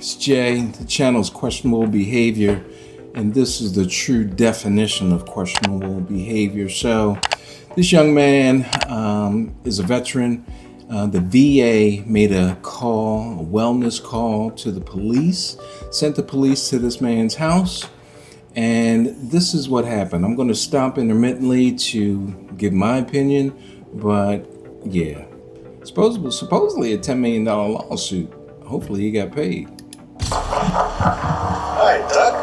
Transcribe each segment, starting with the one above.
It's Jay. The channel's questionable behavior, and this is the true definition of questionable behavior. So, this young man is a veteran. The VA made a call, a wellness call to the police, sent the police to this man's house, and this is what happened. I'm going to stop intermittently to give my opinion, but yeah, supposedly a $10 million lawsuit. Hopefully he got paid. Hi, Doug.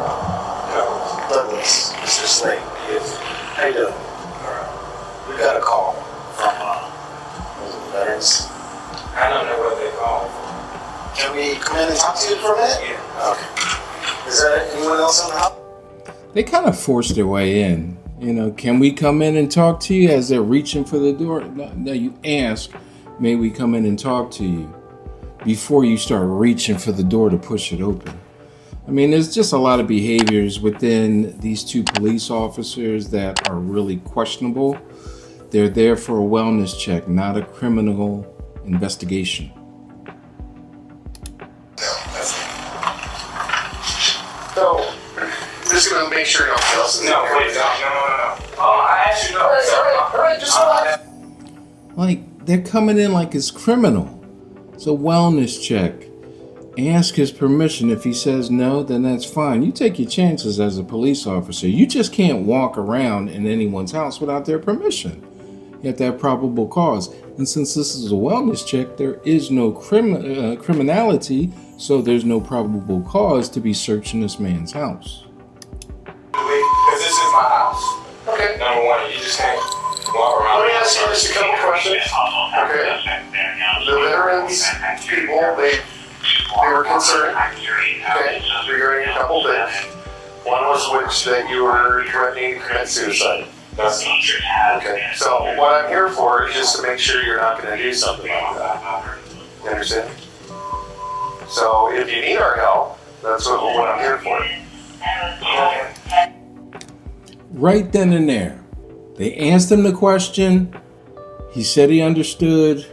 No, Douglas. Mr. Slade. Yes. How you doing? We got a call from veterans. I don't know what they call. Can we come in and talk to you for a minute? Yeah. Okay. Is there anyone else in the house? They kind of forced their way in. You know, can we come in and talk to you as they're reaching for the door? No, you ask, may we come in and talk to you before you start reaching for the door to push it open. I mean, there's just a lot of behaviors within these two police officers that are really questionable. They're there for a wellness check, not a criminal investigation. So, just gonna make sure nobody else is No, please don't. No. Oh, I asked you no. All right, just relax. Like, they're coming in like it's criminal. It's a wellness check. Ask his permission. If he says no, then that's fine. You take your chances as a police officer. You just can't walk around in anyone's house without their permission. You have to have probable cause. And since this is a wellness check, there is no criminality, so there's no probable cause to be searching this man's house. Because this is my house. Okay. Number one, you just can't walk around. Let me ask you just a couple questions. Okay. The veterans people, they were concerned, okay, regarding a couple things. One was which that you were threatening to commit suicide. That's not true. Okay, so what I'm here for is just to make sure you're not going to do something like that. You understand? So if you need our help, that's what I'm here for. Okay. Right then and there, they asked him the question. He said he understood.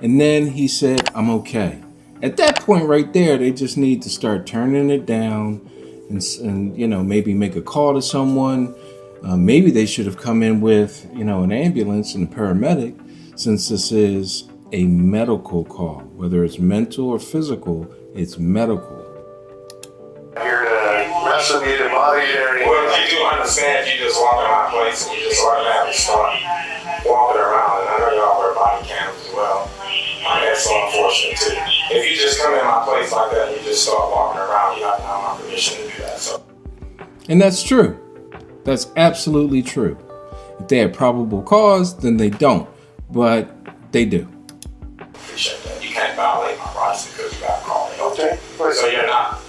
And then he said, I'm okay. At that point right there, they just need to start turning it down and you know, maybe make a call to someone. Maybe they should have come in with, you know, an ambulance and a paramedic, since this is a medical call. Whether it's mental or physical, it's medical. Here to mess with you, to bother you, or anything. Well, if you do understand, if you just walk in my place and you just automatically start walking around, and I know y'all wear body cams as well. That's so unfortunate too. If you just come in my place like that and you just start walking around, you have to have my permission to do that. So. And that's true. That's absolutely true. If they have probable cause, then they don't. But they do. Appreciate that. You can't violate my rights because you got called. Okay. So you're not.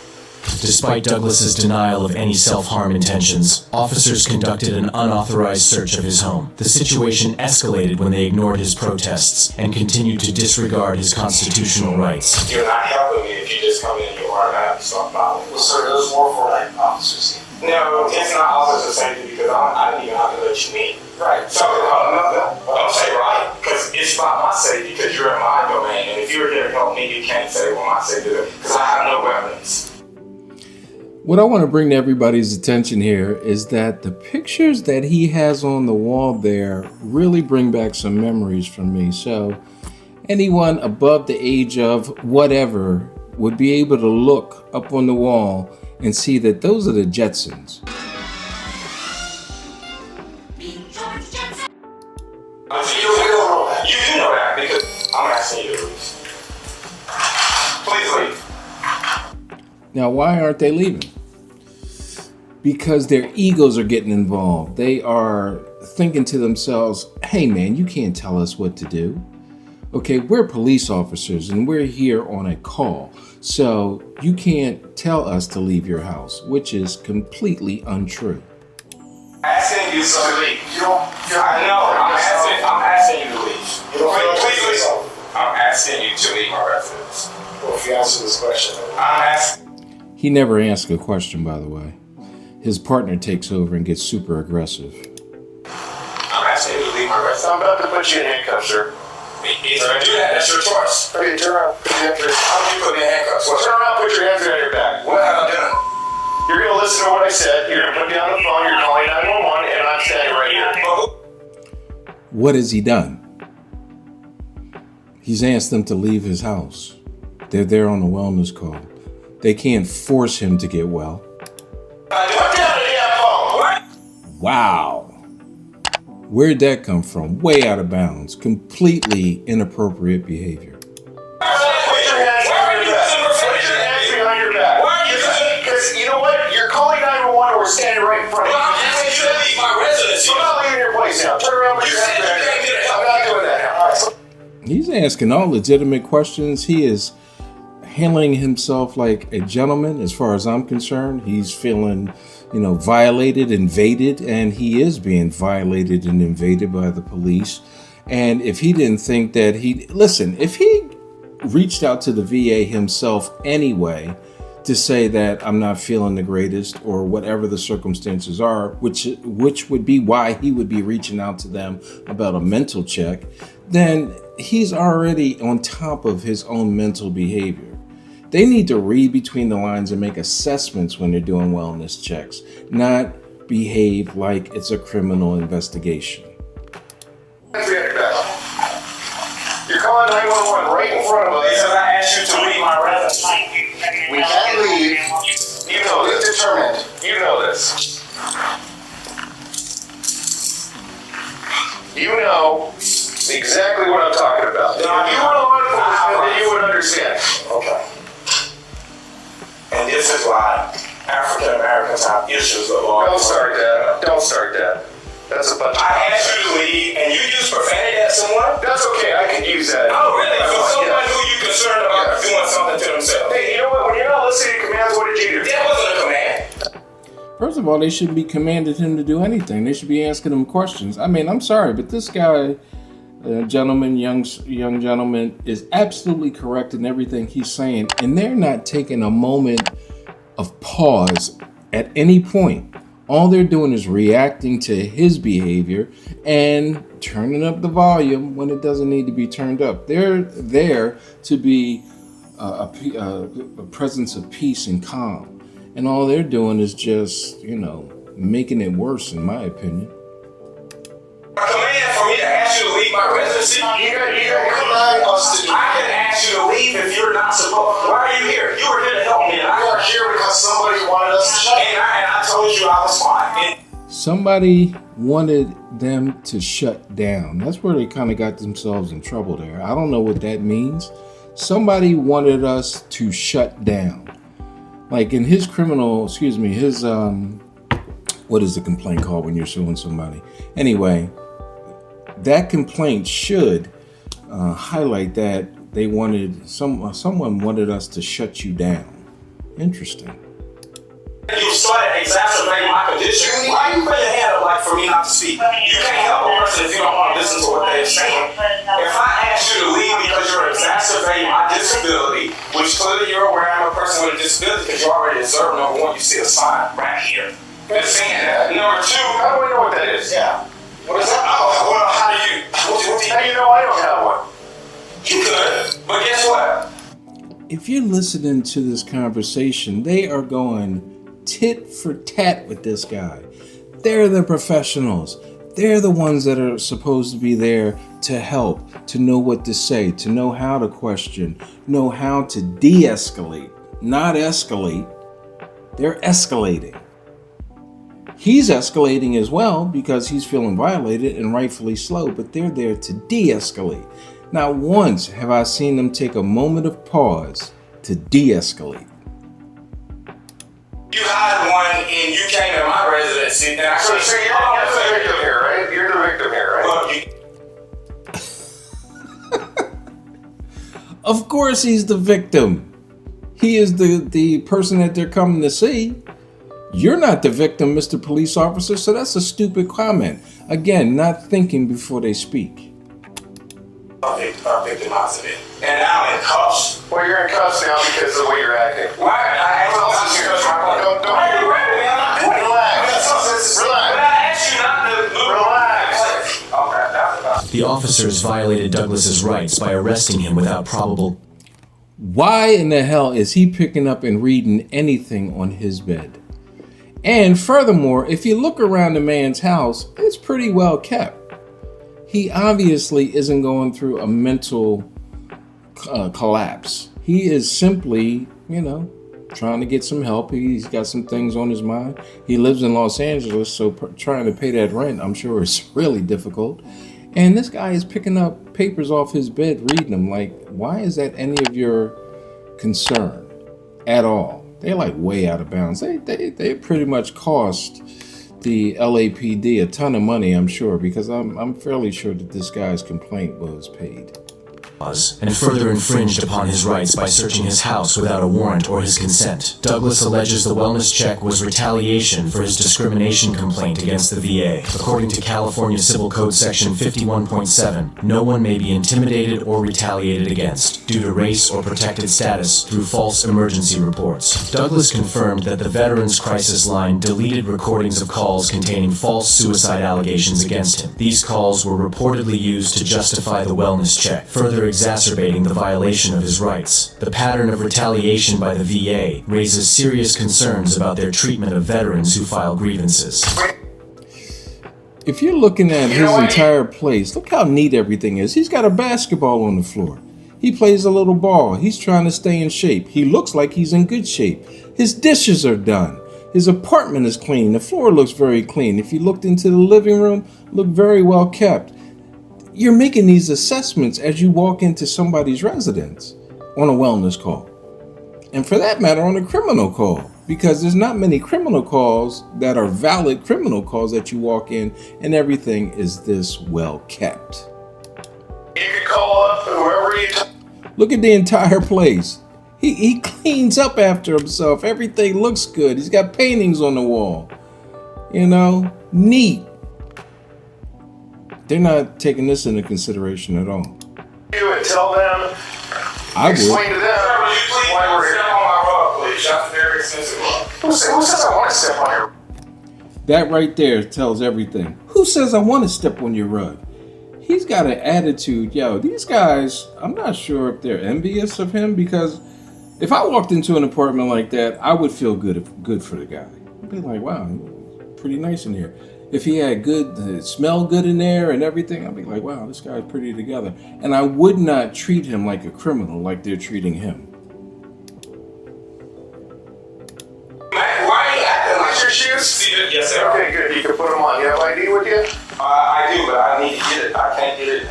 Despite Douglas's denial of any self-harm intentions, officers conducted an unauthorized search of his home. The situation escalated when they ignored his protests and continued to disregard his constitutional rights. You're not helping me if you just come in and you automatically start violating. Well, sir, those more for like officers. No, it's not officer safety because I didn't even have to let you in. Right. So don't say right, because it's not my safety because you're in my domain, and if you're here to help me, you can't say, well, my safety because I have no evidence. What I want to bring to everybody's attention here is that the pictures that he has on the wall there really bring back some memories for me. So anyone above the age of whatever would be able to look up on the wall and see that those are the Jetsons. You do know that because I'm asking you to leave. Please leave. Now, why aren't they leaving? Because their egos are getting involved. They are thinking to themselves, hey man, you can't tell us what to do. Okay, we're police officers and we're here on a call. So you can't tell us to leave your house, which is completely untrue. Asking you to leave. I know, I'm asking you to leave. Please leave. I'm asking you to leave my residence. Well, if you answer this question, I'm asking. He never asked a question, by the way. His partner takes over and gets super aggressive. I'm asking you to leave my residence. I'm about to put you in handcuffs, sir. If you do that, that's your choice. Okay, turn around. Put your handcuffs. How do you put me in handcuffs? Turn around, put your You're gonna put down the phone, you're calling 911, and I'm standing right here. What has he done? He's asked them to leave his house. They're there on a wellness call. They can't force him to get well. Put down the damn phone. Wow. Where'd that come from? Way out of bounds. Completely inappropriate behavior. Put your hands behind your back. Put your hands behind your back. Because you know what? You're calling 911 and we're standing right in front of you. Well, I'm asking you to leave my residence. I'm not leaving your place now. Turn around, put your hands behind your back. I'm not doing that now. All right. He's asking all legitimate questions. He is handling himself like a gentleman as far as I'm concerned. He's feeling, violated, invaded, and he is being violated and invaded by the police. And if he didn't think that if he reached out to the VA himself anyway to say that I'm not feeling the greatest or whatever the circumstances are, which would be why he would be reaching out to them about a mental check, then he's already on top of his own mental behavior. They need to read between the lines and make assessments when they're doing wellness checks, not behave like it's a criminal investigation. You're calling 911 right in front of us. Because I asked you to leave my residence. We can't leave. You know this. Determined. You know this. You know exactly what I'm talking about. If you were law enforcement, then you would understand. Okay. And this is why African Americans have issues with law Don't enforcement. start that. Don't start that. That's a bunch of I asked you to leave, and you use profanity at someone? That's okay. I can use that. Oh, really? So someone Yeah. who you concerned about doing something to themselves. Hey, you know what? When you're not listening to commands, what did you do? That wasn't a command. First of all, they shouldn't be commanding him to do anything. They should be asking him questions. I mean, I'm sorry, but this guy, young gentleman, is absolutely correct in everything he's saying, and they're not taking a moment of pause at any point. All they're doing is reacting to his behavior and turning up the volume when it doesn't need to be turned up. They're there to be a presence of peace and calm. And all they're doing is just, making it worse, in my opinion. A command for me to ask you to leave my residency? You don't command us to do I can ask you to leave if you're not supposed. Why are you here? You were here to help me, and We are here because somebody wanted us to shut and I told you I was fine. Somebody wanted them to shut down. That's where they kind of got themselves in trouble there. I don't know what that means. Somebody wanted us to shut down. Like in his what is the complaint called when you're suing somebody? Anyway, that complaint should highlight that they wanted someone wanted us to shut you down. Interesting. You started exacerbating my condition. Why you put your hand up like for me not to speak? You can't help a person if you don't want to listen to what they're saying. If I ask you to leave because you're exacerbating my disability, which clearly you're aware I'm a person with a disability because you already observed, number one, you see a sign right here. That's saying that. Number two, How do we know what that is? yeah. What is that? Oh, well, how do you? What do How do you know I don't have one? You could, but guess what? If you're listening to this conversation, they are going tit for tat with this guy. They're the professionals. They're the ones that are supposed to be there to help, to know what to say, to know how to question, know how to de-escalate, not escalate. They're escalating. He's escalating as well because he's feeling violated and rightfully so, but they're there to de-escalate. Not once have I seen them take a moment of pause to de-escalate. You had one and you came to my residency and I So said, you're the victim here, right? You're the victim here, right? Look, Of course he's the victim. He is the person that they're coming to see. You're not the victim, Mr. Police Officer, so that's a stupid comment. Again, not thinking before they speak. I'm victimized of it. And now I'm in cuffs. Well, you're in cuffs now because of the way you're acting. Why? I asked you not to Don't- Why are you grabbing me? I'm not doing it. Relax. But I asked you not to move. Relax. Okay, that's about The officers violated Douglas's rights by arresting him without probable. Why in the hell is he picking up and reading anything on his bed? And furthermore, if you look around the man's house, it's pretty well kept. He obviously isn't going through a mental collapse. He is simply, trying to get some help. He's got some things on his mind. He lives in Los Angeles, so trying to pay that rent, I'm sure, is really difficult. And this guy is picking up papers off his bed, reading them. Like, why is that any of your concern at all? They're like way out of bounds. They pretty much cost the LAPD a ton of money, I'm sure, because I'm fairly sure that this guy's complaint was paid. And further infringed upon his rights by searching his house without a warrant or his consent. Douglas alleges the wellness check was retaliation for his discrimination complaint against the VA. According to California Civil Code Section 51.7, no one may be intimidated or retaliated against due to race or protected status through false emergency reports. Douglas confirmed that the Veterans Crisis Line deleted recordings of calls containing false suicide allegations against him. These calls were reportedly used to justify the wellness check, further exacerbating the violation of his rights. The pattern of retaliation by the VA raises serious concerns about their treatment of veterans who file grievances. If you're looking at his entire place, look how neat everything is. He's got a basketball on the floor. He plays a little ball. He's trying to stay in shape. He looks like he's in good shape. His dishes are done. His apartment is clean. The floor looks very clean. If you looked into the living room, looked very well kept. You're making these assessments as you walk into somebody's residence on a wellness call. And for that matter, on a criminal call, because there's not many criminal calls that are valid criminal calls that you walk in and everything is this well kept. You can call up whoever you Look at the entire place. He cleans up after himself. Everything looks good. He's got paintings on the wall. Neat. They're not taking this into consideration at all. do and tell them, I explain would. to them why we're here. That's very expensive. Who says I want to step on your That right there tells everything. Who says I want to step on your rug? He's got an attitude. These guys, I'm not sure if they're envious of him, because if I walked into an apartment like that, I would feel good for the guy. I'd be like, wow, pretty nice in here. If he had smell good in there and everything, I'd be like, wow, this guy's pretty together. And I would not treat him like a criminal like they're treating him. Why are you acting like your shoes? Yes, sir. Okay, good. You can put them on. You have ID with you? I do, but I need to get it. I can't get it.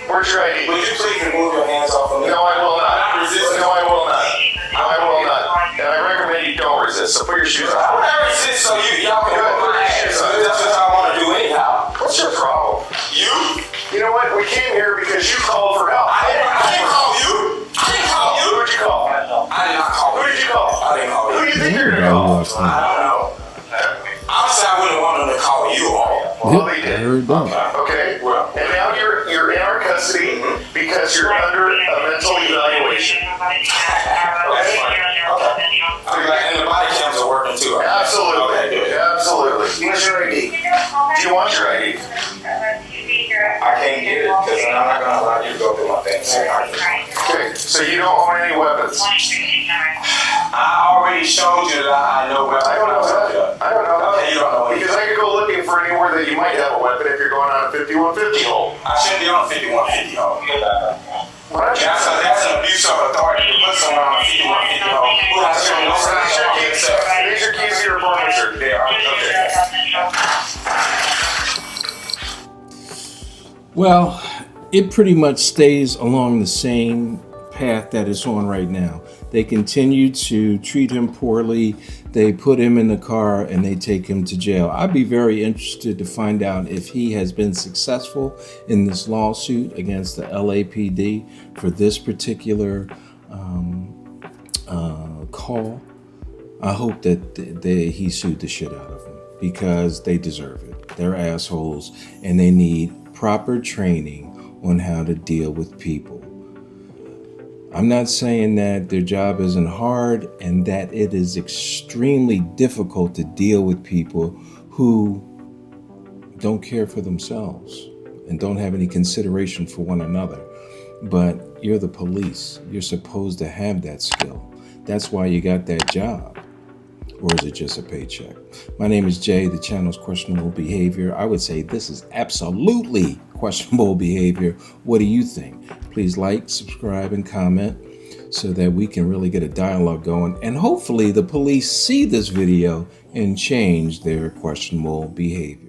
Where's your ID? Would you please remove your hands off of me? No, I will not. I'm not resisting. No, I will not. No, I will not. And I recommend you don't resist. So put your shoes I on. would never resist, so y'all can Good. put my hands on. That's what I want to do anyhow. What's your problem? You know what? We came here because you called for help. I didn't call you. I didn't call you. Who did you call? I did not call you. Who did you call? I didn't call Who you. do you think you're gonna call? I don't know. Honestly, I wouldn't want them to call you all. Well, they did. I heard that. Okay. And now you're in our custody because you're under a mental evaluation. That's fine. Okay. And the body cams are working too. Right? Absolutely. Okay, good. Absolutely. Where's your ID? Do you want your ID? I can't get it because I'm not going to allow you to go through my things. Okay. So you don't own any weapons? I already showed you that I know where I don't know that. I don't know that. Okay, you don't know Because I could go looking for anywhere that you might have a weapon if you're going on a 5150 hole. I shouldn't be on a 5150 hole. What? That's an abuse of authority to put someone on a 5150 hole. Who has shown no sign These are of keys. himself. These are keys to your apartment, sir. They are. Okay. Well, it pretty much stays along the same path that it's on right now. They continue to treat him poorly. They put him in the car and they take him to jail. I'd be very interested to find out if he has been successful in this lawsuit against the LAPD for this particular call. I hope that he sued the shit out of them because they deserve it. They're assholes and they need proper training on how to deal with people. I'm not saying that their job isn't hard and that it is extremely difficult to deal with people who don't care for themselves and don't have any consideration for one another. But you're the police. You're supposed to have that skill. That's why you got that job. or is it just a paycheck? My name is Jay. The channel is Questionable Behavior. I would say this is absolutely questionable behavior. What do you think? Please like, subscribe, and comment so that we can really get a dialogue going. And hopefully the police see this video and change their questionable behavior.